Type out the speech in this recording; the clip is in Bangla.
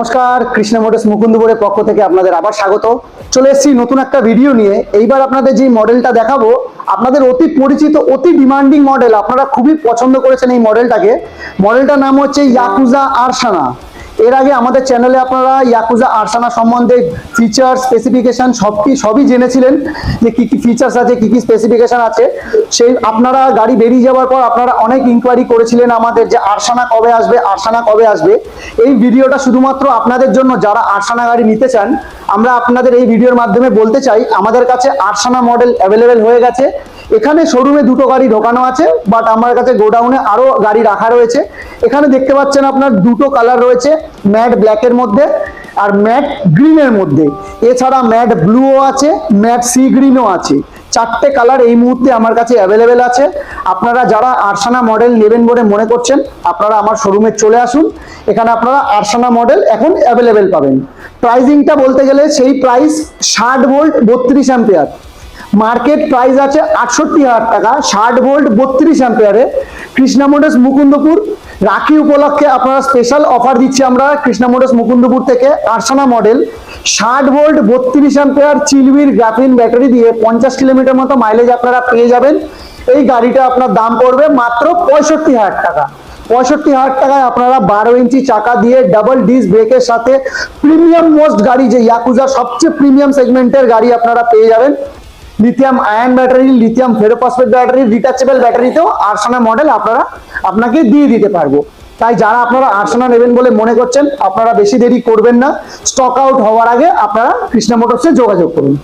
নমস্কার, কৃষ্ণ মোটরস মুকুন্দপুরের পক্ষ থেকে আপনাদের আবার স্বাগত। চলে এসেছি নতুন একটা ভিডিও নিয়ে। এইবার আপনাদের যে মডেলটা দেখাবো আপনাদের অতি পরিচিত, অতি ডিমান্ডিং মডেল, আপনারা খুবই পছন্দ করেছেন এই মডেলটাকে। মডেলটার নাম হচ্ছে ইয়াকুজা আরসানা। এর আগে আমাদের চ্যানেলে আপনারা ইয়াকুজা আরসানা সম্বন্ধে ফিচার স্পেসিফিকেশন সবই জেনেছিলেন, যে কি কি ফিচার্স আছে, কি কি স্পেসিফিকেশন আছে। সেই আপনারা গাড়ি বেরিয়ে যাওয়ার পর আপনারা অনেক ইনকোয়ারি করেছিলেন আমাদের, যে আরসানা কবে আসবে, আরসানা কবে আসবে। এই ভিডিওটা শুধুমাত্র আপনাদের জন্য, যারা আরসানা গাড়ি নিতে চান। আমরা আপনাদের এই ভিডিওর মাধ্যমে বলতে চাই, আমাদের কাছে আরসানা মডেল অ্যাভেলেবেল হয়ে গেছে। এখানে শোরুমে দুটো গাড়ি ঢোকানো আছে, বাট আমার কাছে গোডাউনে আরো গাড়ি রাখা রয়েছে। এখানে দেখতে পাচ্ছেন আপনার দুটো কালার রয়েছে, ম্যাট ব্ল্যাকের মধ্যে আর ম্যাট গ্রিনের মধ্যে। এছাড়া ম্যাট ব্লুও আছে, ম্যাট সি গ্রিনও আছে। চারটে কালার এই মুহূর্তে আমার কাছে অ্যাভেলেবেল আছে। আপনারা যারা আরসানা মডেল নেবেন বলে মনে করছেন, আপনারা আমার শোরুমে চলে আসুন। এখানে আপনারা আরসানা মডেল এখন অ্যাভেলেবেল পাবেন। প্রাইজিংটা বলতে গেলে সেই price 60 volt 32 ampere. Market price আছে 68,000 টাকা 60 ভোল্ট 32 অ্যাম্পিয়ারে। কৃষ্ণা মোটরস মুকুন্দপুর রাখি উপলক্ষে আপনারা স্পেশাল অফার দিচ্ছি আমরা কৃষ্ণা মোটরস মুকুন্দপুর থেকে। আরসানা মডেল 60 ভোল্ট 32 অ্যাম্পিয়ার চিলবির গ্রাফিন ব্যাটারি দিয়ে 50 কিলোমিটার মতো মাইলেজ আপনারা পেয়ে যাবেন। এই গাড়িটা আপনার দাম পড়বে মাত্র 65,000 টাকা। 65,000 টাকায় আপনারা 12 ইঞ্চি চাকা দিয়ে ডাবল ডিস্ক ব্রেকের সাথে প্রিমিয়াম মোস্ট গাড়ি, যে ইয়াকুজার সবচেয়ে প্রিমিয়াম সেগমেন্টের গাড়ি আপনারা পেয়ে যাবেন। Lithium ion battery, lithium ferrophosphate battery, detachable ব্যাটারিতেও আরসানা মডেল আপনাকে দিয়ে দিতে পারবো। তাই যারা আপনারা আরসানা নেবেন বলে মনে করছেন, আপনারা বেশি দেরি করবেন না। স্টক আউট হওয়ার আগে আপনারা কৃষ্ণা মোটরসে যোগাযোগ করুন।